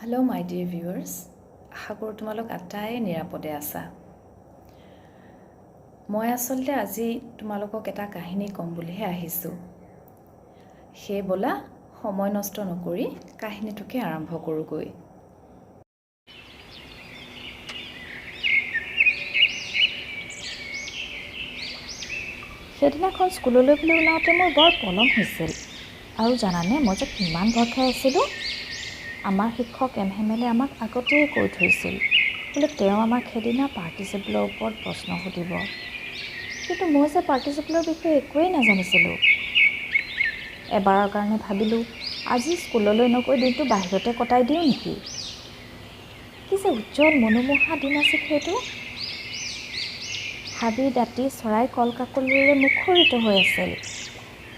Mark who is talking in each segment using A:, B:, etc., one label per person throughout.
A: Hello' মাই dear viewers, আশা কৰোঁ তোমালোক আটাই নিৰাপদে আছা। মই আচলতে আজি তোমালোকক এটা কাহিনী ক'ম বুলিহে আহিছোঁ। সেই ব'লা সময় নষ্ট নকৰি কাহিনীটোকে আৰম্ভ কৰোঁগৈ। সেইদিনাখন স্কুললৈ বুলি ওলাওঁতে মোৰ বৰ পলম হৈছিল আৰু জানানে মই যে কিমান ভয় খাই আছিলোঁ। আমাৰ শিক্ষক এমহেমেলে আমাক আগতেই কৈ থৈছিল বোলে তেওঁ আমাক সেইদিনা পাৰ্টিচিপলৰ ওপৰত প্ৰশ্ন সুধিব, কিন্তু মই যে পাৰ্টিচিপলৰ বিষয়ে একোৱেই নাজানিছিলোঁ। এবাৰৰ কাৰণে ভাবিলোঁ আজি স্কুললৈ নগৈ দিনটো বাহিৰতে কটাই দিওঁ নেকি। কি যে উজ্জ্বল মনোমোহা দিন আছিল সেইটো। হাবি দাঁতি চৰাই কলকাকলিৰে মুখৰিত হৈ আছিল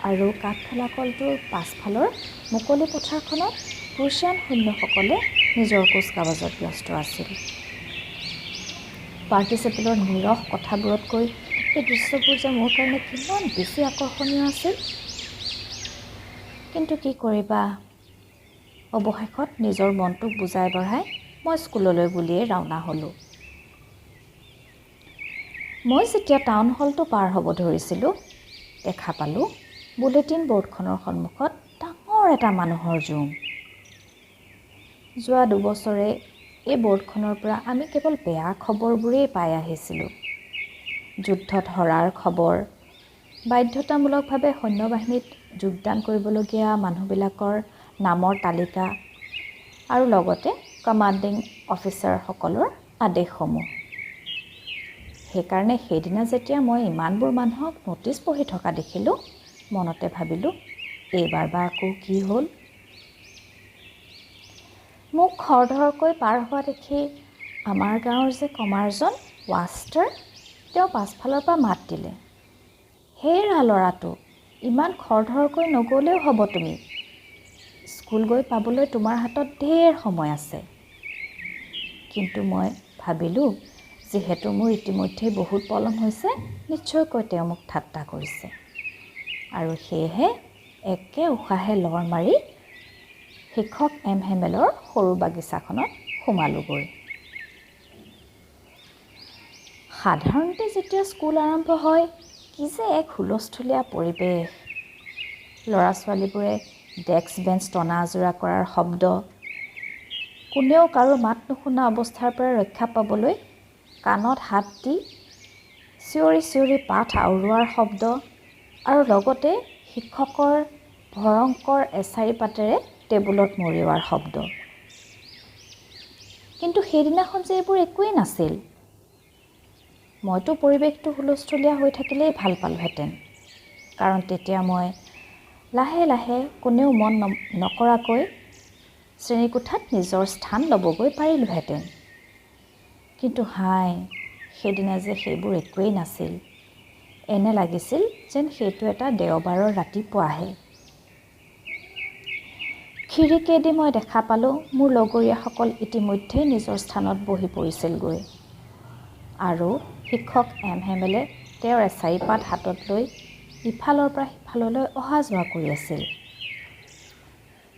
A: আৰু কাঠফলা কলটোৰ পাছফালৰ মুকলি পথাৰখনত প্ৰুছিয়ান সৈন্যসকলে নিজৰ কুচকাৱাজত ব্যস্ত আছিল। পাৰ্টিচিপেলৰ নিৰস কথাবোৰতকৈ এই দৃশ্যবোৰ যে মোৰ কাৰণে কিমান বেছি আকৰ্ষণীয় আছিল। কিন্তু কি কৰিবা, অৱশেষত নিজৰ মনটোক বুজাই বঢ়াই মই স্কুললৈ বুলিয়েই ৰাওনা হ'লোঁ। মই যেতিয়া টাউন হলটো পাৰ হ'ব ধৰিছিলোঁ, দেখা পালোঁ বুলেটিন বৰ্ডখনৰ সন্মুখত ডাঙৰ এটা মানুহৰ জুম। যোৱা 2 বছৰে এই বৰ্ডখনৰ পৰা আমি কেৱল বেয়া খবৰবোৰেই পাই আহিছিলোঁ। যুদ্ধত হৰাৰ খবৰ, বাধ্যতামূলকভাৱে সৈন্যবাহিনীত যোগদান কৰিবলগীয়া মানুহবিলাকৰ নামৰ তালিকা আৰু লগতে কমাণ্ডিং অফিচাৰসকলৰ আদেশসমূহ। সেইকাৰণে সেইদিনা যেতিয়া মই ইমানবোৰ মানুহক ন'টিছ পঢ়ি থকা দেখিলোঁ, মনতে ভাবিলোঁ এইবাৰ বা আকৌ কি হ'ল। মোক খৰধৰকৈ পাৰ হোৱা দেখি আমাৰ গাঁৱৰ যে কমাৰজন ৱাষ্টাৰ, তেওঁ পাছফালৰ পৰা মাত দিলে, হেৰা ল'ৰাটো, ইমান খৰধৰকৈ নগ'লেও হ'ব তুমি। স্কুল গৈ পাবলৈ তোমাৰ হাতত ঢেৰ সময় আছে। কিন্তু মই ভাবিলোঁ যিহেতু মোৰ ইতিমধ্যেই বহুত পলম হৈছে, নিশ্চয়কৈ তেওঁ মোক ঠাট্টা কৰিছে, আৰু সেয়েহে একে উশাহে লৰ মাৰি শিক্ষক এমহেমেলৰ সৰু বাগিচাখনত সোমালোগৈ। সাধাৰণতে যেতিয়া স্কুল আৰম্ভ হয়, কি যে এক হুলস্থুলীয়া পৰিৱেশ। ল'ৰা ছোৱালীবোৰে ডেস্ক বেঞ্চ টনা আজোৰা কৰাৰ শব্দ, কোনেও কাৰো মাত নুশুনা অৱস্থাৰ পৰা ৰক্ষা পাবলৈ কাণত হাত দি চিঞৰি চিঞৰি পাঠ আওৰোৱাৰ শব্দ, আৰু লগতে শিক্ষকৰ ভয়ংকৰ এছাৰি পাতেৰে টেবুলত মৰিওৱাৰ শব্দ। কিন্তু সেইদিনাখন যে এইবোৰ একোৱেই নাছিল। মইতো পৰিৱেশটো হুলস্থুলীয়া হৈ থাকিলেই ভাল পালোহেঁতেন, কাৰণ তেতিয়া মই লাহে লাহে কোনেও মন নকৰাকৈ শ্ৰেণীকোঠাত নিজৰ স্থান ল'বগৈ পাৰিলোহেঁতেন। কিন্তু সেইদিনা যে সেইবোৰ একোৱেই নাছিল। এনে লাগিছিল যেন সেইটো এটা দেওবাৰৰ ৰাতিপুৱাহে। খিৰিকীয়েদি মই দেখা পালোঁ মোৰ লগৰীয়াসকল ইতিমধ্যেই নিজৰ স্থানত বহি পৰিছিলগৈ, আৰু শিক্ষক এমহেমেলে তেওঁৰ এছাৰি পাত হাতত লৈ ইফালৰ পৰা সিফাললৈ অহা যোৱা কৰি আছিল।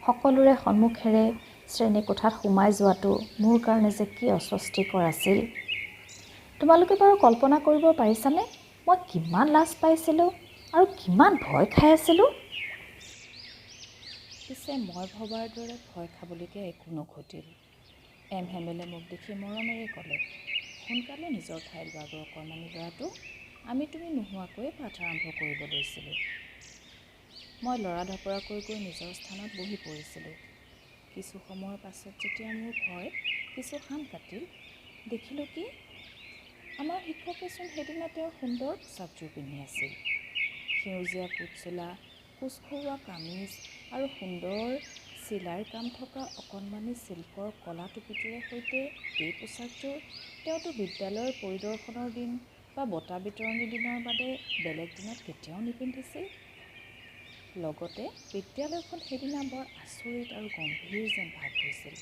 A: সকলোৰে সন্মুখেৰে শ্ৰেণীকোঠাত সোমাই যোৱাটো মোৰ কাৰণে যে কি অস্বস্তিকৰ আছিল। তোমালোকে বাৰু কল্পনা কৰিব পাৰিছানে মই কিমান লাজ পাইছিলোঁ আৰু কিমান ভয় খাই আছিলোঁ? পিছে মই ভবাৰ দৰে ভয় খাবলগীয়া একো নঘটিল। এমহেমেলে মোক দেখি মৰমেৰে ক'লে, সোনকালে নিজৰ ঠাইত লোৱাগৈ অকণমানি ল'ৰাটো, আমি তুমি নোহোৱাকৈয়ে পাঠ আৰম্ভ কৰিব লৈছিলোঁ। মই লৰা ঢপৰাকৈ গৈ নিজৰ স্থানত বহি পৰিছিলোঁ। কিছু সময়ৰ পাছত যেতিয়া মোৰ ভয় কিছু শাম কাটিল, দেখিলোঁ কি আমাৰ শিক্ষকেচোন সেইদিনা তেওঁৰ সুন্দৰ পোছাকযোৰ পিন্ধি আছিল। সেউজীয়া কোট চোলা, কোচ খুৰোৱা কামিজ আৰু সুন্দৰ চিলাইৰ কাম থকা অকণমানি চিল্কৰ কলা টুপিটোৰে সৈতে এই পোছাকযোৰ তেওঁতো বিদ্যালয়ৰ পৰিদৰ্শনৰ দিন বা বঁটা বিতৰণি দিনৰ বাদে বেলেগ দিনত কেতিয়াও নিপিন্ধিছিল। লগতে বিদ্যালয়খন সেইদিনা বৰ আচৰিত আৰু গম্ভীৰ যেন ভাৱ হৈছিল।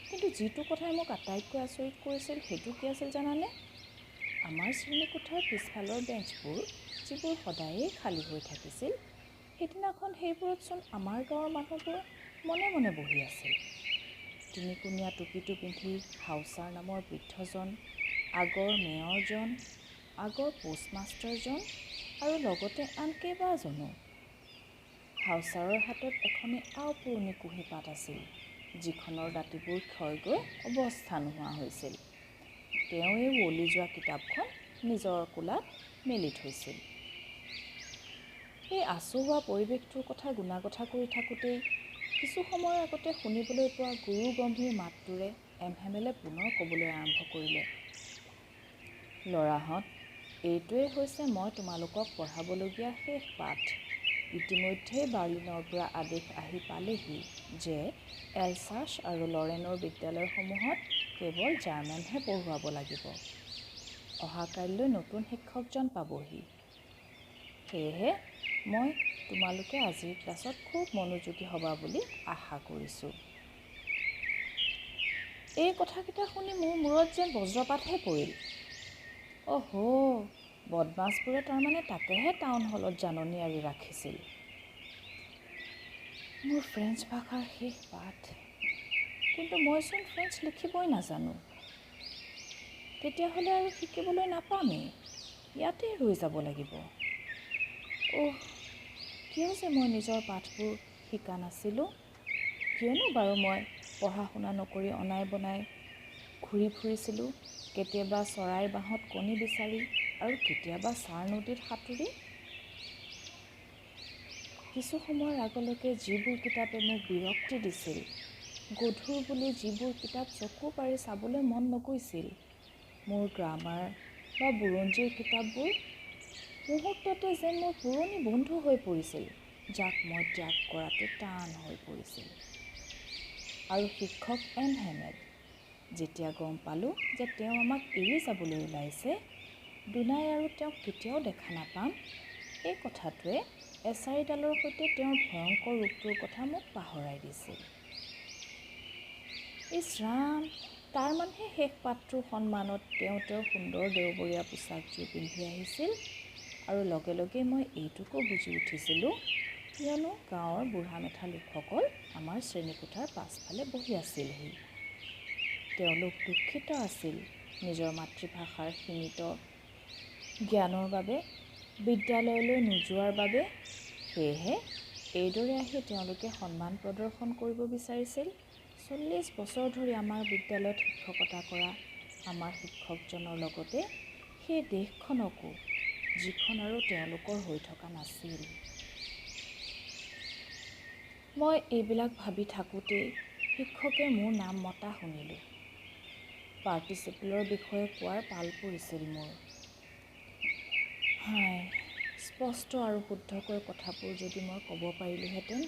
A: কিন্তু যিটো কথাই মোক আটাইতকৈ আচৰিত কৰিছিল সেইটো কি আছিল জানানে? আমাৰ শ্ৰেণীকোঠাৰ পিছফালৰ বেঞ্চবোৰ, যিবোৰ সদায়েই খালী হৈ থাকিছিল, সেইদিনাখন সেইবোৰতচোন আমাৰ গাঁৱৰ মানুহবোৰ মনে মনে বহি আছিল। তিনিকুণীয়া টুপিটো পিন্ধি হাউচাৰ নামৰ বৃদ্ধজন, আগৰ মেয়ৰজন, আগৰ পোষ্টমাষ্টাৰজন আৰু লগতে আন কেইবাজনো। হাউচাৰৰ হাতত এখনি আওপুৰণি কুঁহিপাত আছিল, যিখনৰ দাঁতিবোৰ ক্ষয় গৈ অৱস্থা নোহোৱা হৈছিল। তেওঁ এই ওৱলি যোৱা কিতাপখন নিজৰ কোলাত মেলি থৈছিল। এই আচহুৱা পৰিৱেশটোৰ কথা গুণাগথা কৰি থাকোঁতেই কিছু সময়ৰ আগতে শুনিবলৈ পোৱা গুৰু গম্ভীৰ মাতটোৰে এমহেমেলে পুনৰ ক'বলৈ আৰম্ভ কৰিলে। ল'ৰাহঁত, এইটোৱেই হৈছে মই তোমালোকক পঢ়াবলগীয়া শেষ পাঠ। ইতিমধ্যেই বাৰ্লিনৰ পৰা আদেশ আহি পালেহি যে এলছাছ আৰু লৰেনৰ বিদ্যালয়সমূহত কেৱল জাৰ্মানহে পঢ়ুৱাব লাগিব। অহাকাইলৈ নতুন শিক্ষকজন পাবহি। সেয়েহে মই তোমালোকে আজিৰ ক্লাছত খুব মনোযোগী হ'বা বুলি আশা কৰিছোঁ। এই কথাকেইটা শুনি মোৰ মূৰত যেন বজ্ৰপাতহে পৰিল। অহো, বদমাছবোৰে তাৰমানে তাকেহে টাউন হলত জাননী আঁৰি ৰাখিছিল। মোৰ ফ্ৰেঞ্চ ভাষাৰ শেষ পাঠ, কিন্তু মইচোন ফ্ৰেঞ্চ লিখিবই নাজানো। তেতিয়াহ'লে আৰু শিকিবলৈ নাপামেই, ইয়াতে ৰৈ যাব লাগিব। কিয় যে মই নিজৰ পাঠবোৰ শিকা নাছিলোঁ? কিয়নো বাৰু মই পঢ়া শুনা নকৰি অনাই বনাই ঘূৰি ফুৰিছিলোঁ, কেতিয়াবা চৰাইৰ বাঁহত কণী বিচাৰি আৰু কেতিয়াবা চাৰ নদীত সাঁতুৰি। কিছু সময়ৰ আগলৈকে যিবোৰ কিতাপে মোক বিৰক্তি দিছিল, গধুৰ বুলি যিবোৰ কিতাপ চকু পাৰি চাবলৈ মন নগৈছিল, মোৰ গ্ৰামাৰ বা বুৰঞ্জীৰ কিতাপবোৰ মুহূৰ্ততে যেন মোৰ পুৰণি বন্ধু হৈ পৰিছিল, যাক মই ত্যাগ কৰাটো টান হৈ পৰিছিল। আৰু শিক্ষক এমহেমেল, যেতিয়া গম পালোঁ যে তেওঁ আমাক এৰি যাবলৈ ওলাইছে, দুনাই আৰু তেওঁক কেতিয়াও দেখা নাপাম, এই কথাটোৱে এছাৰিডালৰ সৈতে তেওঁৰ ভয়ংকৰ ৰূপটোৰ কথা মোক পাহৰাই দিছিল। ইছ ৰাম, তাৰমানেহে শেষ পাঠটোৰ সন্মানত তেওঁ তেওঁৰ সুন্দৰ দেওবৰীয়া পোছাকযোৰ পিন্ধি আহিছিল। আৰু লগে লগে মই এইটোকো বুজি উঠিছিলোঁ, কিয়নো গাঁৱৰ বুঢ়া মেথা লোকসকল আমাৰ শ্ৰেণীকোঠাৰ পাছফালে বহি আছিলহি। তেওঁলোক দুখিত আছিল নিজৰ মাতৃভাষাৰ সীমিত জ্ঞানৰ বাবে, বিদ্যালয়লৈ নোযোৱাৰ বাবে। সেয়েহে এইদৰে আহি তেওঁলোকে সন্মান প্ৰদৰ্শন কৰিব বিচাৰিছিল 40 বছৰ ধৰি আমাৰ বিদ্যালয়ত শিক্ষকতা কৰা আমাৰ শিক্ষকজনৰ লগতে সেই দেশখনকো, যিখন আৰু তেওঁলোকৰ হৈ থকা নাছিল। মই এইবিলাক ভাবি থাকোঁতেই শিক্ষকে মোৰ নাম মতা শুনিলোঁ। পাৰ্টিচিপেলৰ বিষয়ে কোৱাৰ পাল পৰিছিল মোৰ। স্পষ্ট আৰু শুদ্ধকৈ কথাবোৰ যদি মই ক'ব পাৰিলোহেঁতেন,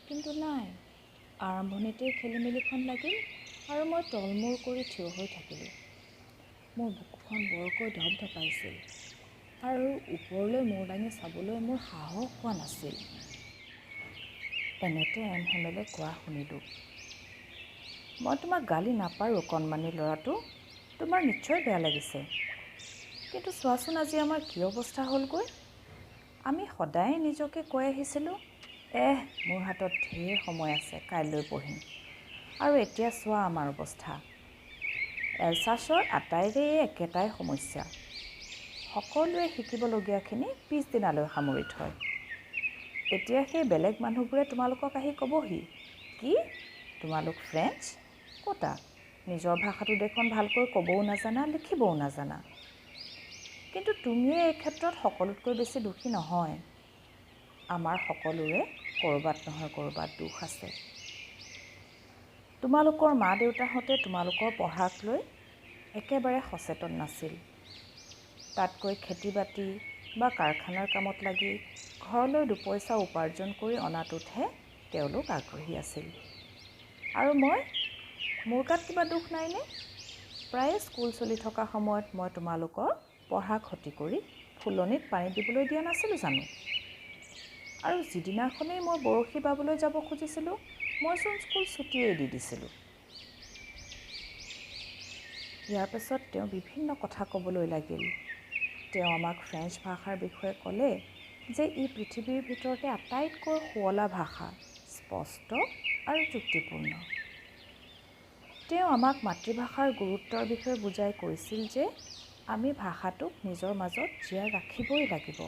A: কিন্তু নাই, আৰম্ভণিতেই খেলিমেলিখন লাগিল আৰু মই তলমূৰ কৰি থিয় হৈ থাকিলোঁ। মোৰ বুকুখন বৰকৈ ধপধপাইছিল আৰু ওপৰলৈ মূৰ দাঙি চাবলৈ মোৰ সাহস হোৱা নাছিল। এনেতে এমহেমেলে কোৱা শুনিলোঁ, মই তোমাক গালি নাপাৰোঁ কণমানি ল'ৰাটো, তোমাৰ নিশ্চয় বেয়া লাগিছে। কিন্তু চোৱাচোন আজি আমাৰ কি অৱস্থা হ'লগৈ। আমি সদায় নিজকে কৈ আহিছিলোঁ, মোৰ হাতত ঢেৰ সময় আছে, কাইলৈ পঢ়িম। আৰু এতিয়া চোৱা আমাৰ অৱস্থা। এলছাছৰ আটাইৰে একেটাই সমস্যা, সকলোৱে শিকিবলগীয়াখিনি পিছদিনালৈ সামৰি থয়। এতিয়া সেই বেলেগ মানুহবোৰে তোমালোকক আহি ক'বহি, কি তোমালোক ফ্ৰেঞ্চ ক'তা, নিজৰ ভাষাটো দেখোন ভালকৈ ক'বও নাজানা, লিখিবও নাজানা। কিন্তু তুমিয়ে এই ক্ষেত্ৰত সকলোতকৈ বেছি দোষী নহয়। আমাৰ সকলোৰে ক'ৰবাত নহয় ক'ৰবাত দোষ আছে। তোমালোকৰ মা দেউতাহঁতে তোমালোকৰ পঢ়াক লৈ একেবাৰে সচেতন নাছিল। তাতকৈ খেতি বাতি বা কাৰখানাৰ কামত লাগি ঘৰলৈ দুপইচা উপাৰ্জন কৰি অনাটোতহে তেওঁলোক আগ্ৰহী আছিল। আৰু মোৰ গাত কিবা দুখ নাইনে? প্ৰায়ে স্কুল চলি থকা সময়ত মই তোমালোকৰ পঢ়া ক্ষতি কৰি ফুলনিত পানী দিবলৈ দিয়া নাছিলোঁ জানো? আৰু যিদিনাখনেই মই বৰশী বাবলৈ যাব খুজিছিলোঁ, মইচোন স্কুল ছুটিয়েই দি দিছিলোঁ। ইয়াৰ পাছত তেওঁ বিভিন্ন কথা ক'বলৈ লাগিল। তেওঁ আমাক ফ্ৰেঞ্চ ভাষাৰ বিষয়ে ক'লে যে ই পৃথিৱীৰ ভিতৰতে আটাইতকৈ শুৱলা ভাষা, স্পষ্ট আৰু যুক্তিপূৰ্ণ। তেওঁ আমাক মাতৃভাষাৰ গুৰুত্বৰ বিষয়ে বুজাই কৈছিল যে আমি ভাষাটোক নিজৰ মাজত জীয়াই ৰাখিবই লাগিব,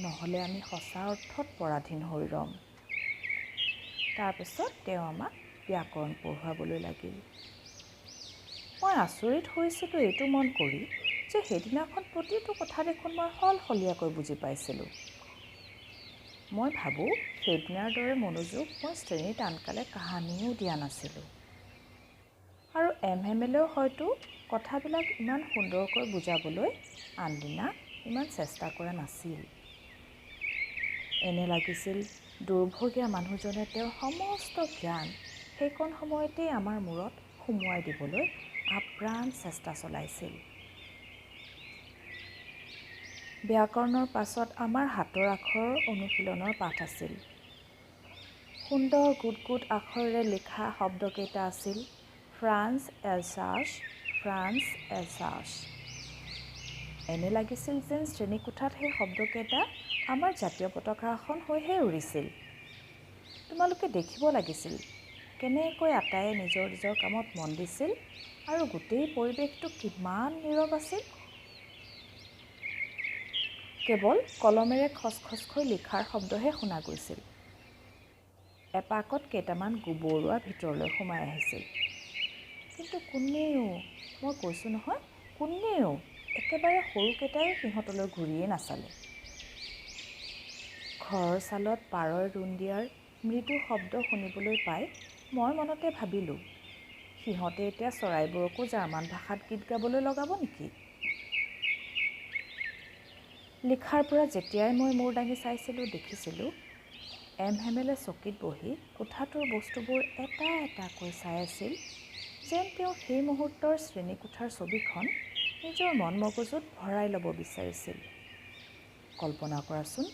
A: নহ'লে আমি সঁচা অৰ্থত পৰাধীন হৈ ৰ'ম। তাৰপিছত তেওঁ আমাক ব্যাকৰণ পঢ়ুৱাবলৈ লাগিল। মই আচৰিত হৈছিলোঁ এইটো মন কৰি যে সেইদিনাখন প্ৰতিটো কথা দেখোন মই সলসলীয়াকৈ বুজি পাইছিলোঁ। মই ভাবোঁ সেইদিনাৰ দৰে মনোযোগ মই শ্ৰেণীত আনকালে কাহানিও দিয়া নাছিলোঁ। আৰু এমেলেও হয়তো কথাবিলাক ইমান সুন্দৰকৈ বুজাবলৈ আনদিনা ইমান চেষ্টা কৰা নাছিল। এনে লাগিছিল দুৰ্ভগীয়া মানুহজনে তেওঁৰ সমস্ত জ্ঞান সেইকণ সময়তেই আমাৰ মূৰত সুমুৱাই দিবলৈ আপ্ৰাণ চেষ্টা চলাইছিল। ব্যাকৰণৰ পাছত আমাৰ হাতৰ আখৰৰ অনুশীলনৰ পাঠ আছিল। সুন্দৰ গোট গোট আখৰেৰে লিখা শব্দকেইটা আছিল ফ্ৰান্স এলছাছ, ফ্ৰান্স এলছাছ। এনে লাগিছিল যেন শ্ৰেণীকোঠাত সেই শব্দকেইটা আমাৰ জাতীয় পতাকাখন হৈহে উৰিছিল। তোমালোকে দেখিব লাগিছিল কেনেকৈ আটায়ে নিজৰ নিজৰ কামত মন দিছিল আৰু গোটেই পৰিৱেশটো কিমান নীৰৱ আছিল। কেৱল কলমেৰে খচখচকৈ লিখাৰ শব্দহে শুনা গৈছিল। এপাকত কেইটামান গোবৰুৱা ভিতৰলৈ সোমাই আহিছিল। কিন্তু কোনেও, মই কৈছোঁ নহয়, কোনেও একেবাৰে সৰুকেইটাই সিহঁতলৈ ঘূৰিয়েই নাচালে। ঘৰৰ চালত পাৰই ৰুণ দিয়াৰ মৃদু শব্দ শুনিবলৈ পাই মই মনতে ভাবিলোঁ, সিহঁতে এতিয়া চৰাইবোৰকো জাৰ্মান ভাষাত গীত গাবলৈ লগাব নেকি? লিখাৰ পৰা যেতিয়াই মই মূৰ দাঙি চাইছিলোঁ দেখিছিলোঁ এমেলে চকীত বহি কোঠাটোৰ বস্তুবোৰ এটা এটাকৈ চাই আছিল, যেন তেওঁ সেই মুহূৰ্তৰ শ্ৰেণীকোঠাৰ ছবিখন নিজৰ মন মগজুত ভৰাই ল'ব বিচাৰিছিল। কল্পনা কৰাচোন,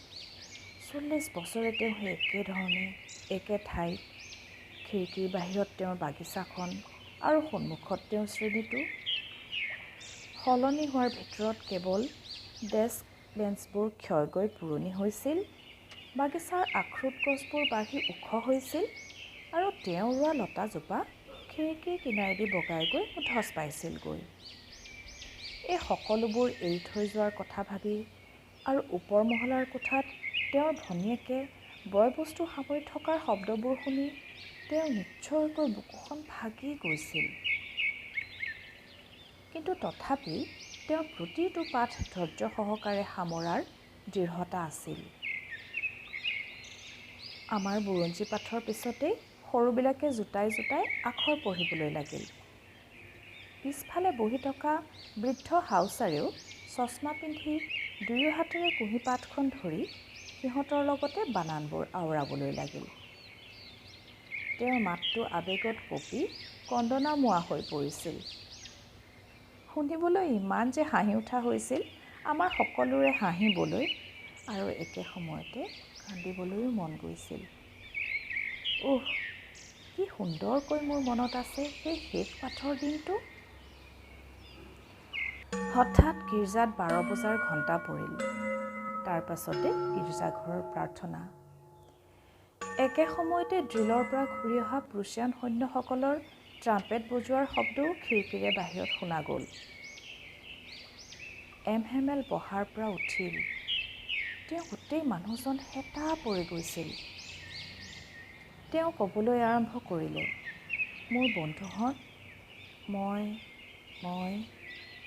A: 40 বছৰে তেওঁ সেই একেধৰণে একে ঠাইত, খিৰিকীৰ বাহিৰত তেওঁৰ বাগিচাখন আৰু সন্মুখত তেওঁৰ শ্ৰেণীটো। সলনি হোৱাৰ ভিতৰত কেৱল ডেস্ক বেঞ্চবোৰ ক্ষয় গৈ পুৰণি হৈছিল, বাগিচাৰ আখ্ৰুত গছবোৰ বাঢ়ি ওখ হৈছিল আৰু তেওঁ ৰোৱা লতাজোপা খিৰিকীৰ কিনাৰেদি বগাই গৈ ধচ পাইছিলগৈ। এই সকলোবোৰ এৰি থৈ যোৱাৰ কথা ভাবি আৰু ওপৰ মহলাৰ কোঠাত তেওঁৰ ভনীয়েকে বয়-বস্তু সামৰি থকাৰ শব্দবোৰ শুনি তেওঁ নিশ্চয়কৈ বুকুখন ভাগি গৈছিল। কিন্তু তথাপি তেওঁৰ প্ৰতিটো পাঠ ধৈৰ্য সহকাৰে সামৰাৰ দৃঢ়তা আছিল। আমাৰ বুৰঞ্জী পাঠৰ পিছতেই সৰুবিলাকে জোটাই জোটাই আখৰ পঢ়িবলৈ লাগিল। পিছফালে বহি থকা বৃদ্ধ হাউচাৰেও চশমা পিন্ধি দুয়ো হাতেৰে কুঁহিপাতখন ধৰি সিহঁতৰ লগতে বানানবোৰ আওৰাবলৈ লাগিল। তেওঁৰ মাতটো আৱেগত কঁপি কন্দনামুৱা হৈ পৰিছিল। শুনিবলৈ ইমান যে হাঁহি উঠা হৈছিল আমাৰ সকলোৰে হাঁহিবলৈ আৰু একে সময়তে কান্দিবলৈও মন গৈছিল। কি সুন্দৰকৈ মোৰ মনত আছে সেই শেষ পাঠৰ দিনটো। হঠাৎ গীৰ্জাত 12 বজাৰ ঘণ্টা পৰিল। তাৰ পাছতে গীৰ্জাঘৰৰ প্ৰাৰ্থনা। একে সময়তে ড্ৰিলৰ পৰা ঘূৰি অহা প্ৰুছিয়ান সৈন্যসকলৰ ট্ৰাম্পেট বজোৱাৰ শব্দও খিৰিকীৰে বাহিৰত শুনা গ'ল। এমেল বহাৰ পৰা উঠিল। তেওঁ গোটেই মানুহজন হেতা পৰি গৈছিল। তেওঁ ক'বলৈ আৰম্ভ কৰিলে, মোৰ বন্ধুহঁত, মই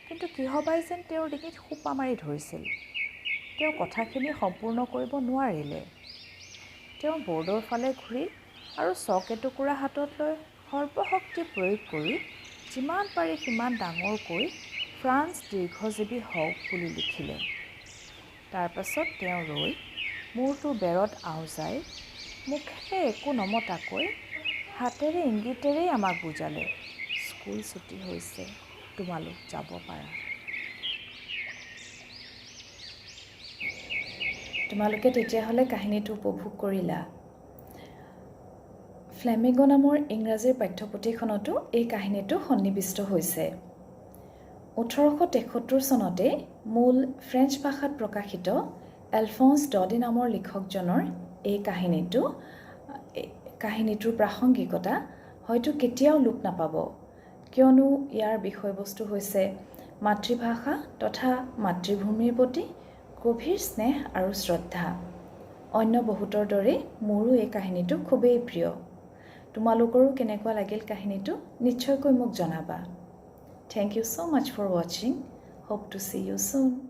A: কিন্তু কিহবাই যেন তেওঁৰ ডিঙিত সোপা মাৰি ধৰিছিল। তেওঁ কথাখিনি সম্পূৰ্ণ কৰিব নোৱাৰিলে। তেওঁ বৰ্ডৰ ফালে ঘূৰি আৰু চক এটুকুৰা হাতত লৈ সৰ্বশক্তি প্ৰয়োগ কৰি যিমান পাৰি সিমান ডাঙৰকৈ ফ্ৰান্স দীৰ্ঘজীৱী হওক বুলি লিখিলে। তাৰ পাছত তেওঁ ৰৈ মূৰটো বেৰত আওজাই মুখেৰে একো নমতাকৈ হাতেৰে ইংগিতেৰেই আমাক বুজালে, স্কুল ছুটি হৈছে, তোমালোক যাব পাৰা। তোমালোকে তেতিয়াহ'লে কাহিনীটো উপভোগ কৰিলা। ফ্লেমিঙ্গো নামৰ ইংৰাজীৰ পাঠ্যপুথিখনতো এই কাহিনীটো সন্নিৱিষ্ট হৈছে। 1873 চনতে মূল ফ্ৰেঞ্চ ভাষাত প্ৰকাশিত এলফন্স ডডি নামৰ লিখকজনৰ এই কাহিনীটোৰ প্ৰাসংগিকতা হয়তো কেতিয়াও লোপ নাপাব। কিয়নো ইয়াৰ বিষয়বস্তু হৈছে মাতৃভাষা তথা মাতৃভূমিৰ প্ৰতি গভীৰ স্নেহ আৰু শ্ৰদ্ধা। অন্য বহুতৰ দৰেই মোৰো এই কাহিনীটো খুবেই প্ৰিয়। তোমালোকৰো কেনেকুৱা লাগিল কাহিনীটো নিশ্চয়কৈ মোক জনাবা। Thank you so much for watching. Hope to see you soon.